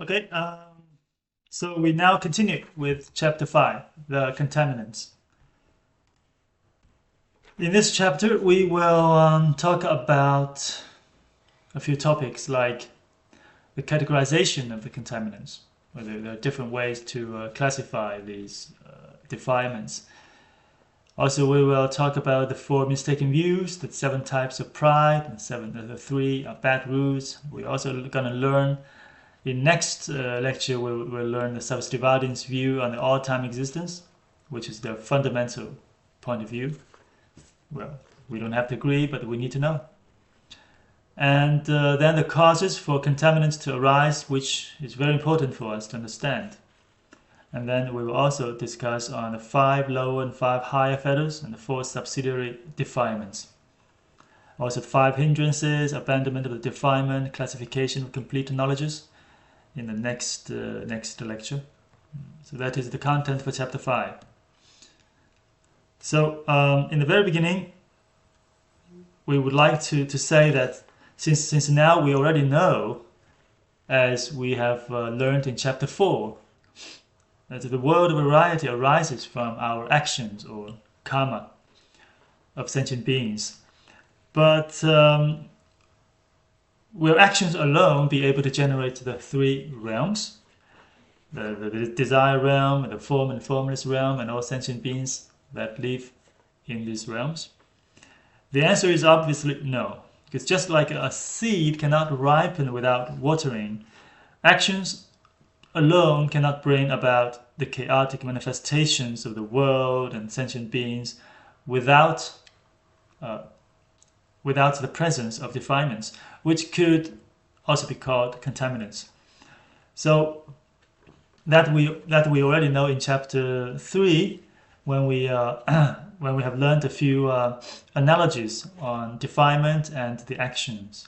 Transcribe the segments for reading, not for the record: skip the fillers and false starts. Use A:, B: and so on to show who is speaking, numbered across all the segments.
A: Okay, so we now continue with Chapter 5, the Contaminants. In this chapter, we will talk about a few topics like the categorization of the contaminants, whether there are different ways to classify these defilements. Also, we will talk about the 4 mistaken views, the 7 types of pride, and the 3 bad rules. We're also going to learn in next lecture, we'll learn the subdividing's view on the all-time existence, which is the fundamental point of view. Well, we don't have to agree, but we need to know. And then the causes for contaminants to arise, which is very important for us to understand. And then we will also discuss on the 5 lower and 5 higher fetters and the 4 subsidiary defilements. Also 5 hindrances, abandonment of the defilement, classification of complete knowledges in the next lecture. So that is the content for chapter 5. So in the very beginning, we would like to say that since now we already know, as we have learned in chapter 4, that the world of variety arises from our actions or karma of sentient beings. But will actions alone be able to generate the 3 realms? The desire realm, the form and formless realm, and all sentient beings that live in these realms? The answer is obviously no. Because just like a seed cannot ripen without watering, actions alone cannot bring about the chaotic manifestations of the world and sentient beings without the presence of defilements, which could also be called contaminants. So that we already know in chapter 3, when we have learned a few analogies on defilement and the actions.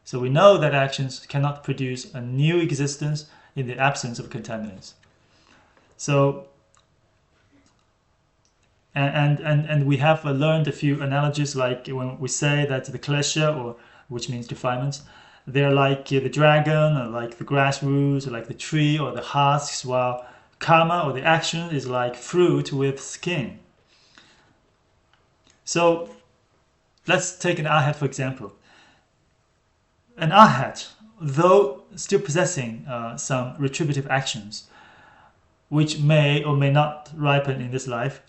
A: So we know that actions cannot produce a new existence in the absence of contaminants. So and we have learned a few analogies, like when we say that the klesha, or which means defilements, they're like the dragon, or like the grass roots, or like the tree, or the husks, while karma, or the action, is like fruit with skin. So let's take an arhat for example. An arhat, though still possessing some retributive actions, which may or may not ripen in this life,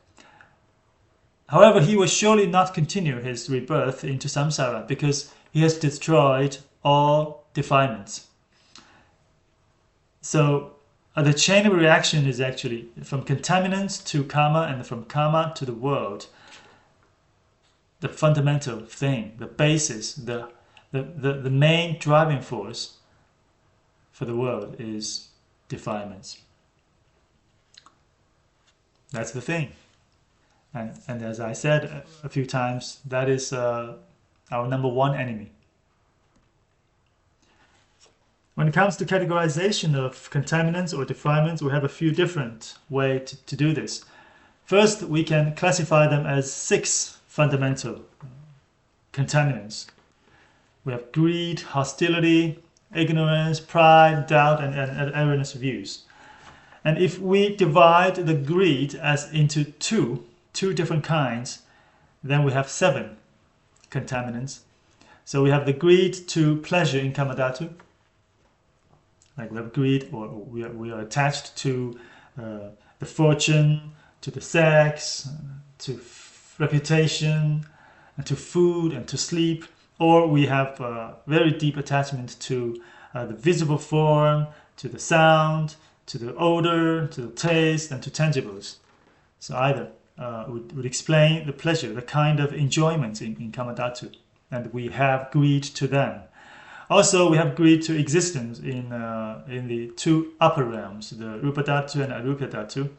A: however, he will surely not continue his rebirth into samsara because he has destroyed all defilements. So the chain of reaction is actually from contaminants to karma, and from karma to the world. The fundamental thing, the basis, the main driving force for the world is defilements. That's the thing. And as I said a few times, that is our number 1 enemy. When it comes to categorization of contaminants or defilements, we have a few different ways to do this. First, we can classify them as 6 fundamental contaminants. We have greed, hostility, ignorance, pride, doubt, and erroneous views. And if we divide the greed as into two different kinds, then we have 7 contaminants. So we have the greed to pleasure in kamadhatu, like we have greed, or we are attached to the fortune, to the sex, to reputation, and to food, and to sleep. Or we have a very deep attachment to the visible form, to the sound, to the odor, to the taste, and to tangibles. So either would explain the pleasure, the kind of enjoyment in kamadhatu, and we have greed to them. Also, we have greed to existence in the 2 upper realms, the rupadhatu and arupadhatu.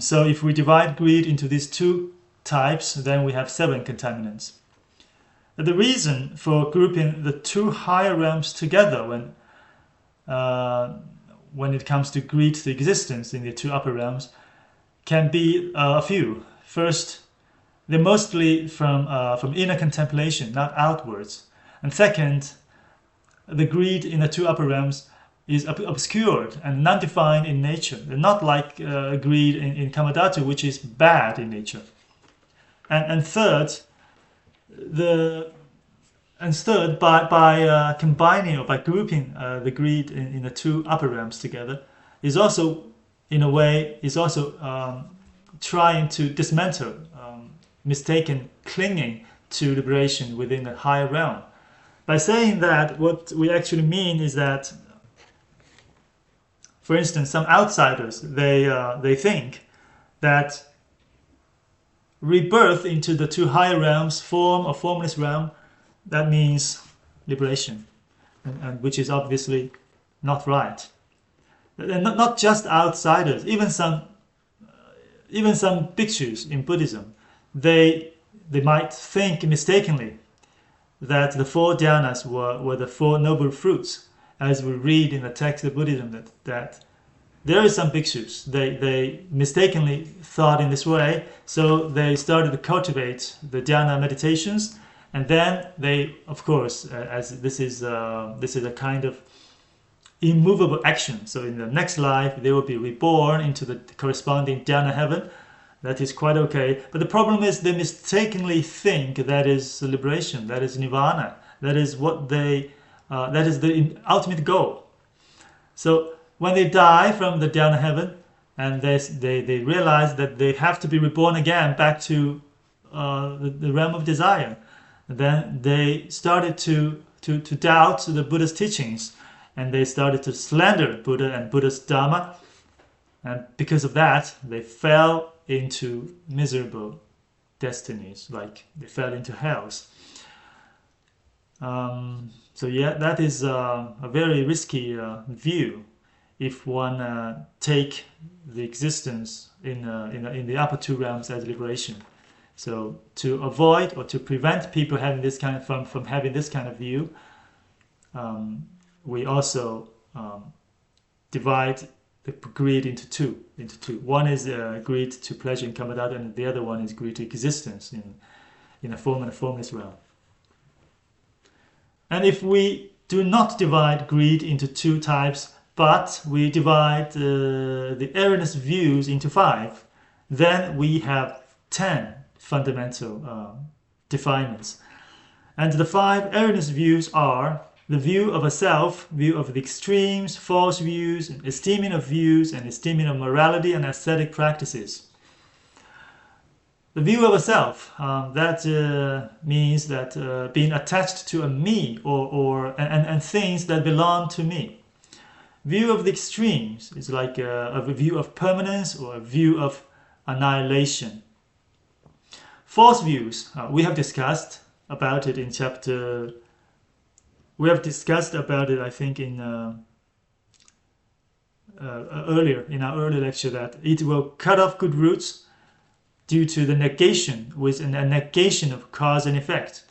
A: So if we divide greed into these 2 types, then we have 7 contaminants. The reason for grouping the 2 higher realms together when it comes to greed to existence in the 2 upper realms can be a few. First, they're mostly from inner contemplation, not outwards. And second, the greed in the two upper realms is obscured and non-defined in nature. They're not like greed in Kamadhatu, which is bad in nature. And third, by combining or by grouping the greed in the two upper realms together, is also, in a way, is also trying to dismantle mistaken clinging to liberation within the higher realm. By saying that, what we actually mean is that, for instance, some outsiders, they think that rebirth into the two higher realms, form or formless realm, that means liberation, and which is obviously not right. And not just outsiders, even some bhikshus in Buddhism, they might think mistakenly that the four dhyanas were the four noble fruits, as we read in the text of Buddhism, that there is some bhikshus, they mistakenly thought in this way, so they started to cultivate the dhyana meditations, and then they, of course, as this is a kind of immovable action, so in the next life they will be reborn into the corresponding dhyana heaven. That is quite okay, but the problem is they mistakenly think that is liberation, that is nirvana, that is what that is the ultimate goal. So when they die from the dhyana heaven, and they realize that they have to be reborn again back to the realm of desire, then they started to doubt the Buddha's teachings, and they started to slander Buddha and Buddha's Dharma, and because of that, they fell into miserable destinies, like they fell into hells. So yeah, that is a very risky view if one take the existence in the upper two realms as liberation. So to avoid or to prevent people having this kind of from having this kind of view, we also divide the greed into two. One is greed to pleasure in Kamadhatu, and the other one is greed to existence in a form and a formless realm. And if we do not divide greed into two types, but we divide the erroneous views into 5, then we have 10 fundamental defilements. And the 5 erroneous views are the view of a self, view of the extremes, false views, esteeming of views, and esteeming of morality and ascetic practices. The view of a self, that means that being attached to a me and things that belong to me. View of the extremes is like a view of permanence or a view of annihilation. False views, we have discussed about it in chapter. We have discussed about it, I think, in earlier in our earlier lecture, that it will cut off good roots due to the negation, with a negation of cause and effect.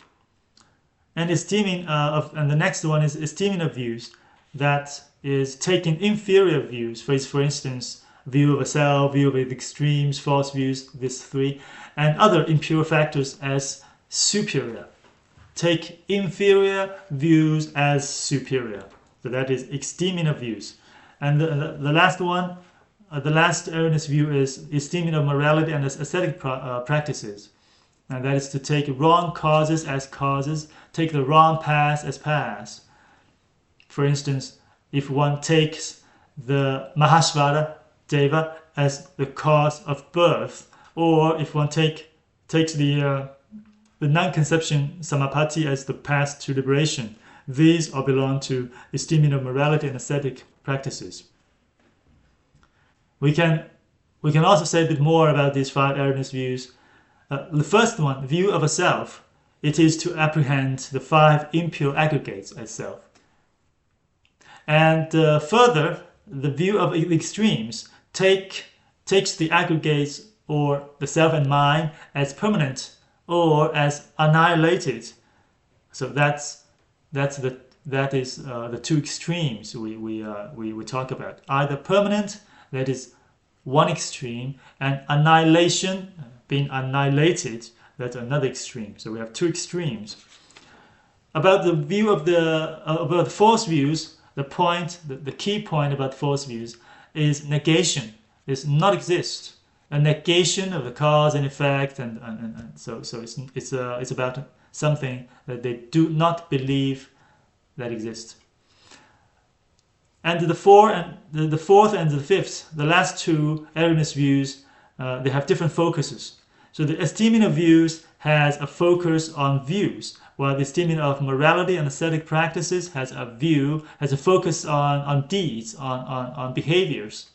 A: And and the next one is esteeming of views, that is taking inferior views, for instance, view of a self, view of the extremes, false views, these 3, and other impure factors as superior. Take inferior views as superior. So that is esteeming of views. And the last one, the last erroneous view is esteeming of morality and ascetic practices. And that is to take wrong causes as causes, take the wrong paths as paths. For instance, if one takes the Mahashvara Deva as the cause of birth, or if one takes the non-conception Samapatti as the path to liberation, these all belong to esteeming of morality and ascetic practices. We can also say a bit more about these 5 erroneous views. The first one, view of a self, it is to apprehend the 5 impure aggregates as self. And further, the view of the extremes takes the aggregates or the self and mind as permanent or as annihilated. So that is the 2 extremes we talk about. Either permanent, that is one extreme, and annihilation, being annihilated, that's another extreme. So we have 2 extremes. About the view of about false views, the key point about false views is negation. Is not exist. A negation of the cause and effect, and so it's about something that they do not believe that exists. And the fourth and the fifth, the last two erroneous views, they have different focuses. So the esteeming of views has a focus on views, while the esteeming of morality and ascetic practices has a focus on deeds, on behaviors.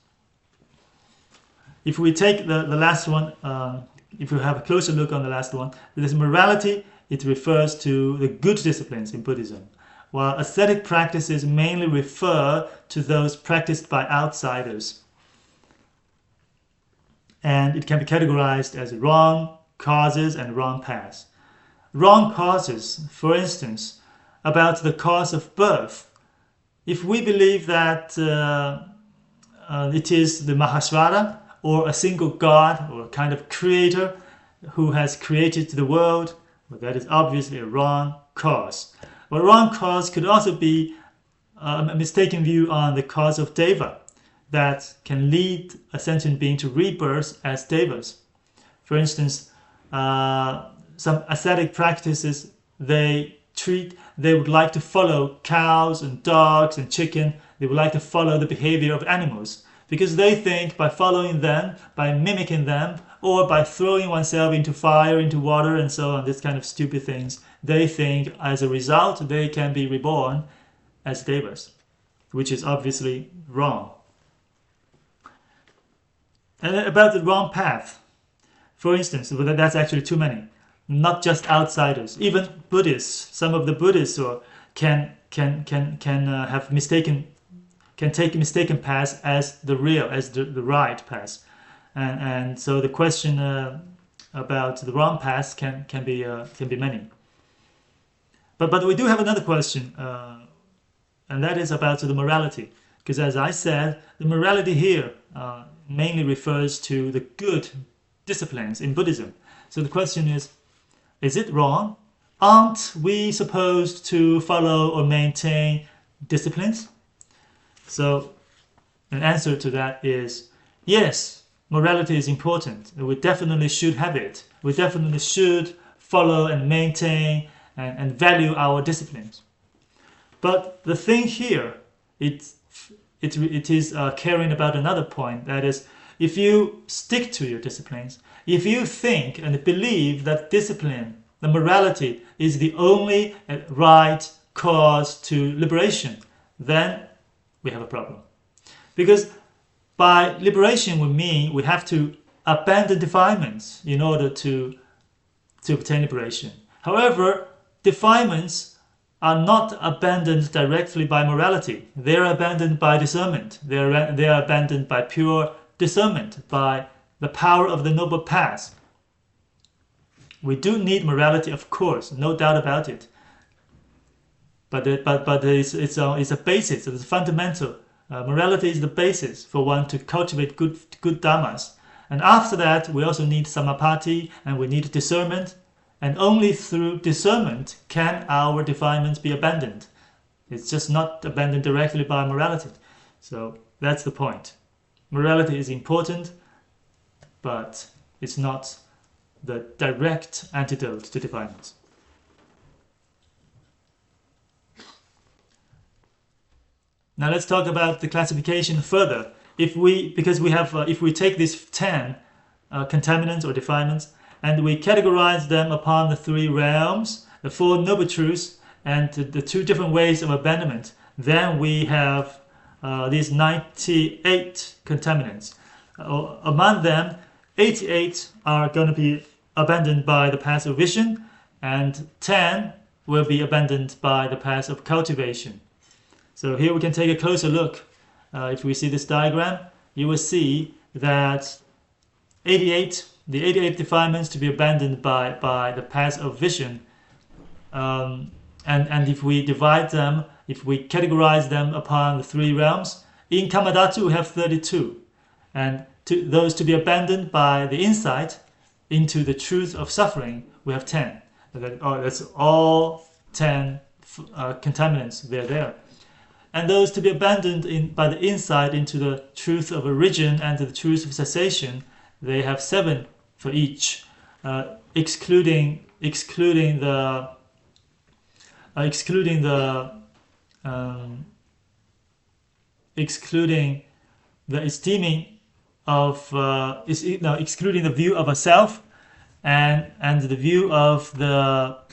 A: If we take the last one, if we have a closer look on the last one, this morality, it refers to the good disciplines in Buddhism, while ascetic practices mainly refer to those practiced by outsiders. And it can be categorized as wrong causes and wrong paths. Wrong causes, for instance, about the cause of birth. If we believe that it is the Mahaswara, or a single God, or a kind of creator who has created the world, well, that is obviously a wrong cause. But wrong cause could also be a mistaken view on the cause of Deva, that can lead a sentient being to rebirth as Devas. For instance, some ascetic practices, they would like to follow cows and dogs and chicken. They would like to follow the behavior of animals, because they think by following them, by mimicking them, or by throwing oneself into fire, into water, and so on, this kind of stupid things, they think as a result they can be reborn as devas, which is obviously wrong. And about the wrong path, for instance, that's actually too many. Not just outsiders, even Buddhists. Some of the Buddhists can have can take mistaken paths as the real, as the right path, and so the question about the wrong path can be many. But we do have another question, and that is about the morality, because as I said, the morality here mainly refers to the good disciplines in Buddhism. So the question is it wrong? Aren't we supposed to follow or maintain disciplines? So an answer to that is yes, morality is important. We definitely should have it. We definitely should follow and maintain and value our disciplines. But the thing here, it is caring about another point. That is, if you stick to your disciplines, if you think and believe that discipline, the morality, is the only right cause to liberation, then we have a problem. Because by liberation we mean we have to abandon defilements in order to obtain liberation. However, defilements are not abandoned directly by morality. They are abandoned by discernment. They are abandoned by pure discernment, by the power of the noble path. We do need morality, of course, no doubt about it. But it's a basis, it's fundamental. Morality is the basis for one to cultivate good dharmas. And after that, we also need samapati, and we need discernment. And only through discernment can our defilements be abandoned. It's just not abandoned directly by morality. So that's the point. Morality is important, but it's not the direct antidote to defilements. Now let's talk about the classification further. If we take these 10 contaminants or defilements, and we categorize them upon the 3 realms, the 4 noble truths, and the 2 different ways of abandonment, then we have these 98 contaminants. Among them, 88 are going to be abandoned by the path of vision, and 10 will be abandoned by the path of cultivation. So here we can take a closer look. If we see this diagram, you will see that the 88 defilements to be abandoned by the path of vision, and if we divide them, if we categorize them upon the 3 realms, in Kamadhatu we have 32, and those to be abandoned by the insight into the truth of suffering we have 10. That's all 10 contaminants there. And those to be abandoned by the insight into the truth of origin and the truth of cessation, they have 7 for each, excluding the esteeming of excluding the view of a self and the view of a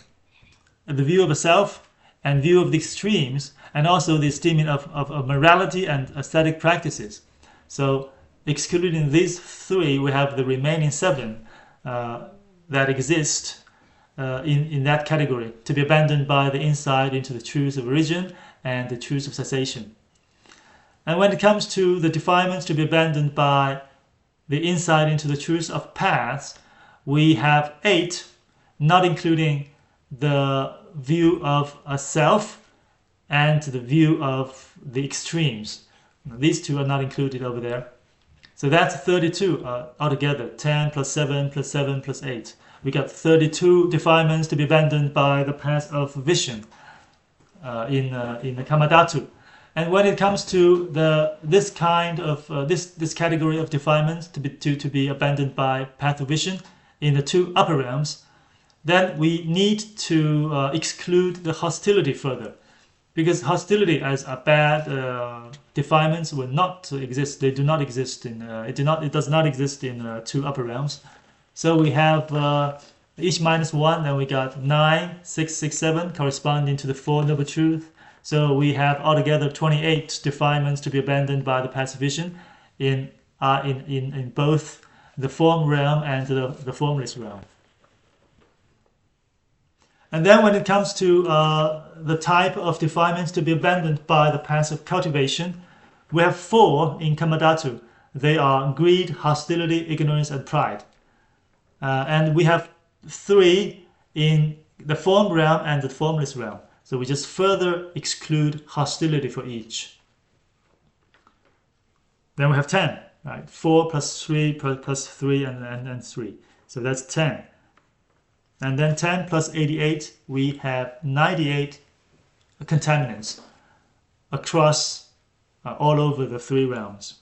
A: self and view of the extremes, and also the esteeming of morality and aesthetic practices. So excluding these 3, we have the remaining 7 that exist in that category, to be abandoned by the insight into the truth of origin and the truth of cessation. And when it comes to the defilements to be abandoned by the insight into the truth of paths, we have 8, not including the view of a self and the view of the extremes. These 2 are not included over there. So that's 32 altogether, 10 plus 7 plus 7 plus 8. We got 32 defilements to be abandoned by the path of vision in the Kamadhatu. And when it comes to this category of defilements to be abandoned by path of vision in the 2 upper realms, then we need to exclude the hostility further, because hostility as a bad defilements will not exist. They do not exist in it does not exist in 2 upper realms. So we have each minus 1, and we got 9, 6, 6, 7 corresponding to the 4 noble truth. So we have altogether 28 defilements to be abandoned by the path of vision in both the form realm and the formless realm. And then when it comes to the type of defilements to be abandoned by the path of cultivation, we have 4 in Kamadhatu. They are greed, hostility, ignorance, and pride. And we have 3 in the form realm and the formless realm. So we just further exclude hostility for each. Then we have 10, right? 4 plus 3 plus 3 and 3. So that's 10. And then 10 plus 88, we have 98 contaminants across all over the 3 realms.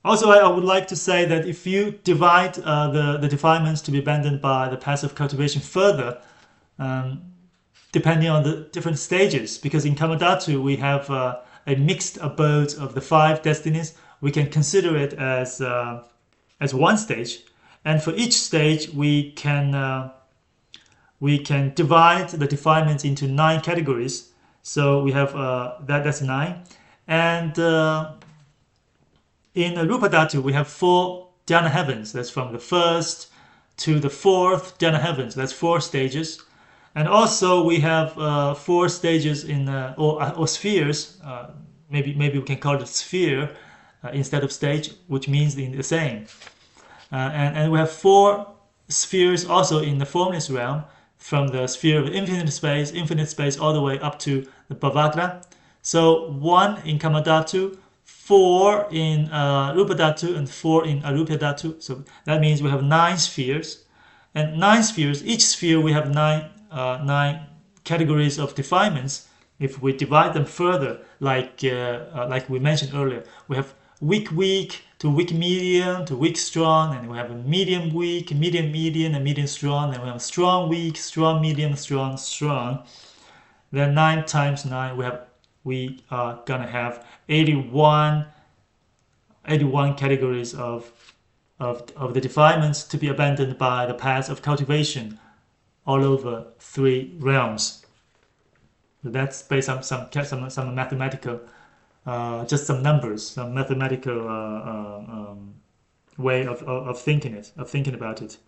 A: Also, I would like to say that if you divide the defilements to be abandoned by the path of cultivation further, depending on the different stages, because in Kamadhatu we have a mixed abode of the 5 destinies, we can consider it as one stage. And for each stage, we can divide the defilements into 9 categories. So we have that's 9, and in Rupa Dhatu we have 4 dhyana heavens. That's from the 1st to the 4th dhyana heavens. That's 4 stages, and also we have 4 stages in or spheres. Maybe we can call it sphere instead of stage, which means the same. And we have 4 spheres also in the formless realm, from the sphere of infinite space all the way up to the Bhavagra. So 1 in Kamadhatu, 4 in Rupa Dhatu, and 4 in Arupya Dhatu. So that means we have 9 spheres. And 9 spheres, each sphere we have 9 categories of defilements. If we divide them further, like we mentioned earlier, we have weak to weak medium to weak strong, and we have a medium weak, medium medium, and medium strong, and we have strong weak, strong medium, strong strong. Then 9 times 9, we are gonna have 81 categories of the defilements to be abandoned by the path of cultivation all over 3 realms. So that's based on some mathematical, just some numbers, some mathematical way of thinking about it.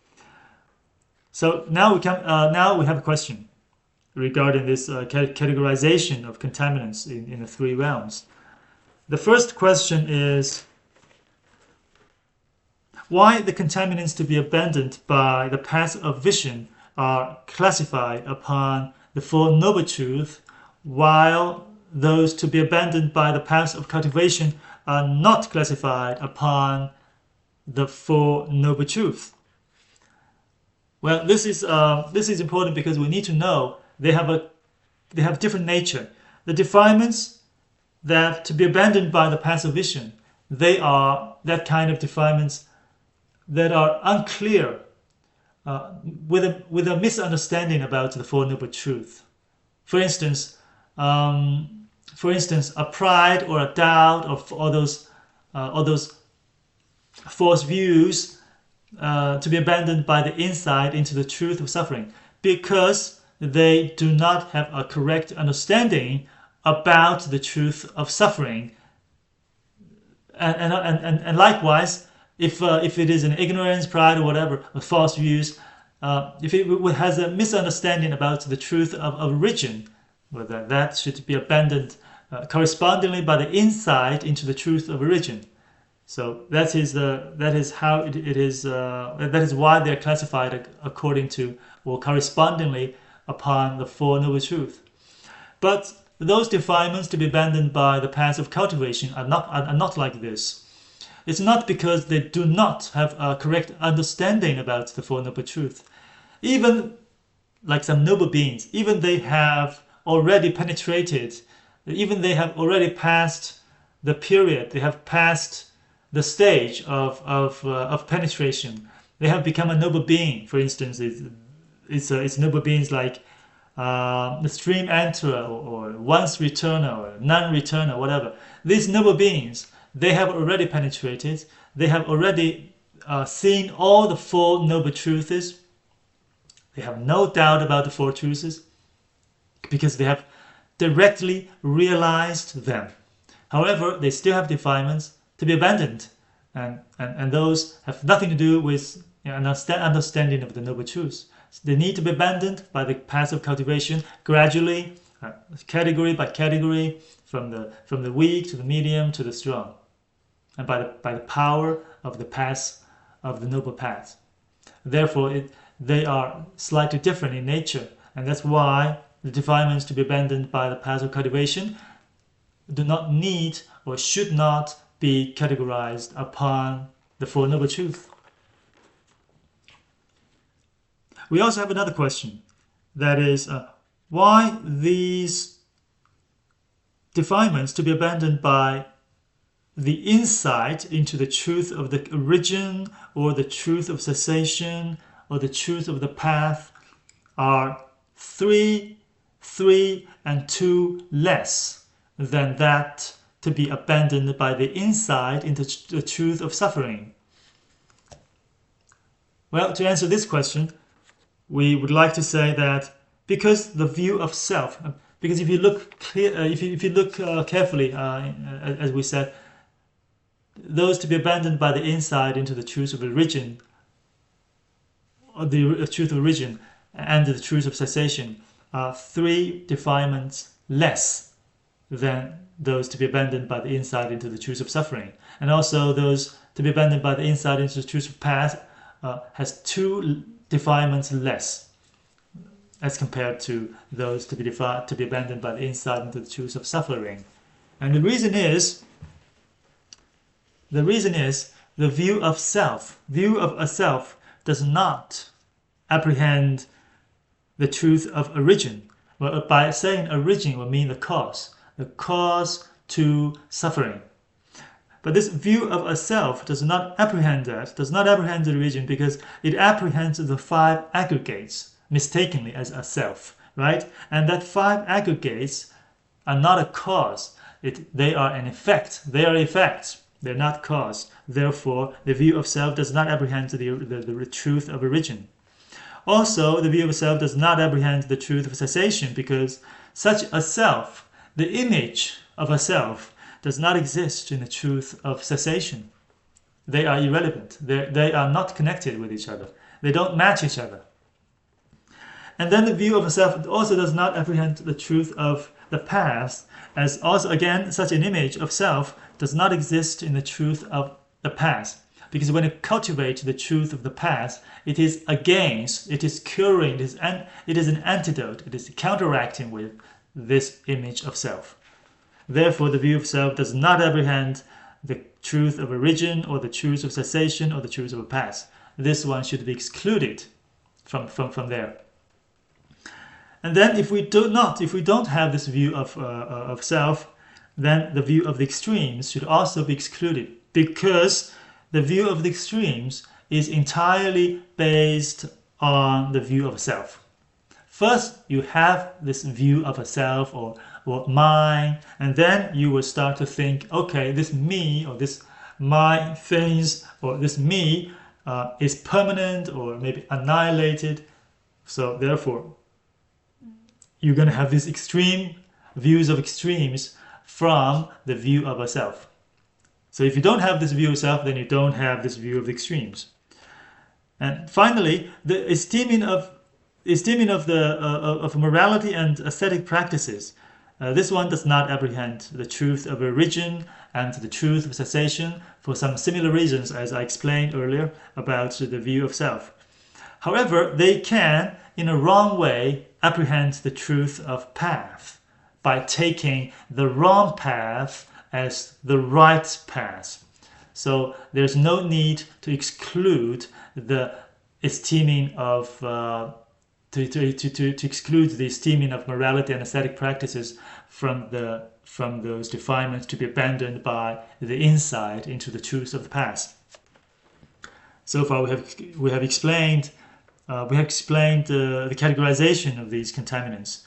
A: So now we have a question regarding this categorization of contaminants in the 3 realms. The first question is, why the contaminants to be abandoned by the path of vision are classified upon the 4 noble truths, while those to be abandoned by the path of cultivation are not classified upon the 4 noble truths? Well, this is important because we need to know they have different nature. The defilements that to be abandoned by the passive vision, they are that kind of defilements that are unclear, uh, with a misunderstanding about the Four Noble Truth. For instance, a pride or a doubt of all those false views, to be abandoned by the insight into the truth of suffering, because they do not have a correct understanding about the truth of suffering. And likewise, if it is an ignorance, pride, or whatever, or false views, if it has a misunderstanding about the truth of origin, well, that should be abandoned correspondingly by the insight into the truth of origin. So that is how it is. That is why they are classified according to or correspondingly upon the Four Noble Truths. But those defilements to be abandoned by the path of cultivation are not like this. It's not because they do not have a correct understanding about the Four Noble Truths. Even like some noble beings, even they have already penetrated, even they have already passed the period, they have passed the stage of penetration. They have become a noble being. For instance, it's noble beings like the stream enterer, or once returner, or non-returner, whatever. These noble beings, they have already penetrated. They have already seen all the Four Noble Truths. They have no doubt about the Four Truths because they have directly realized them. However, they still have defilements to be abandoned, and those have nothing to do with an understanding of the Noble Truths. They need to be abandoned by the path of cultivation gradually, category by category, from the weak to the medium to the strong, and by the power of the path of the noble path. Therefore, they are slightly different in nature, and that's why the defilements to be abandoned by the path of cultivation do not need or should not be categorized upon the Four Noble Truths. We also have another question, that is, why these defilements to be abandoned by the insight into the truth of the origin, or the truth of cessation, or the truth of the path are 3, 3, and 2 less than that to be abandoned by the insight into the truth of suffering? Well, to answer this question, we would like to say that because the view of self, because if you look carefully, as we said, those to be abandoned by the insight into the truth of origin, or the truth of origin, and the truth of cessation, are 3 defilements less than those to be abandoned by the insight into the truth of suffering. And also those to be abandoned by the insight into the truth of path has 2 defilements less as compared to those to be abandoned by the insight into the truth of suffering. And the reason is the view of self. View of a self does not apprehend the truth of origin. Well, by saying origin will mean the cause to suffering. But this view of a self does not apprehend the origin, because it apprehends the 5 aggregates mistakenly as a self, right? And that 5 aggregates are not a cause. They are an effect. They are effects. They're not cause. Therefore, the view of self does not apprehend the truth of origin. Also, the view of self does not apprehend the truth of cessation, because such a self, the image of a self, does not exist in the truth of cessation. They are irrelevant. They are not connected with each other. They don't match each other. And then the view of a self also does not apprehend the truth of the past, as also again such an image of self does not exist in the truth of the past. Because when you cultivate the truth of the past, it is against, it is curing, it is an antidote, it is counteracting with this image of self. Therefore, the view of self does not apprehend the truth of origin, or the truth of cessation, or the truth of a past. This one should be excluded from there. And then if we don't have this view of self, then the view of the extremes should also be excluded, because the view of the extremes is entirely based on the view of self. First, you have this view of a self or mine, and then you will start to think, okay, this me or this my things or this me is permanent or maybe annihilated. So therefore, you're going to have these extreme views of extremes from the view of a self. So if you don't have this view of self, then you don't have this view of the extremes. And finally, the esteeming of morality and ascetic practices. This one does not apprehend the truth of origin and the truth of cessation for some similar reasons, as I explained earlier about the view of self. However, they can, in a wrong way, apprehend the truth of path by taking the wrong path as the right path. So there's no need to exclude the esteeming of to exclude the esteeming of morality and ascetic practices from those defilements to be abandoned by the insight into the truth of the past. So far we have explained the categorization of these contaminants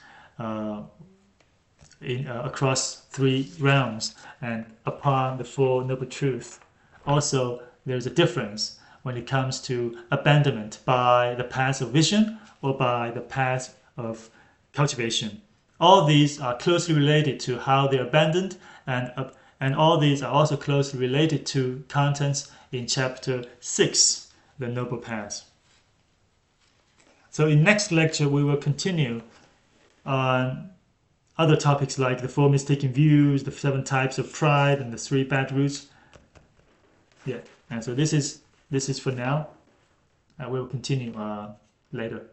A: across three realms and upon the Four Noble Truths. Also, there's a difference when it comes to abandonment by the path of vision or by the path of cultivation. All these are closely related to how they're abandoned, and all these are also closely related to contents in Chapter 6, the Noble Paths. So in next lecture, we will continue on other topics like the 4 mistaken views, the 7 types of pride, and the 3 bad roots. Yeah, and so this is for now. We will continue later.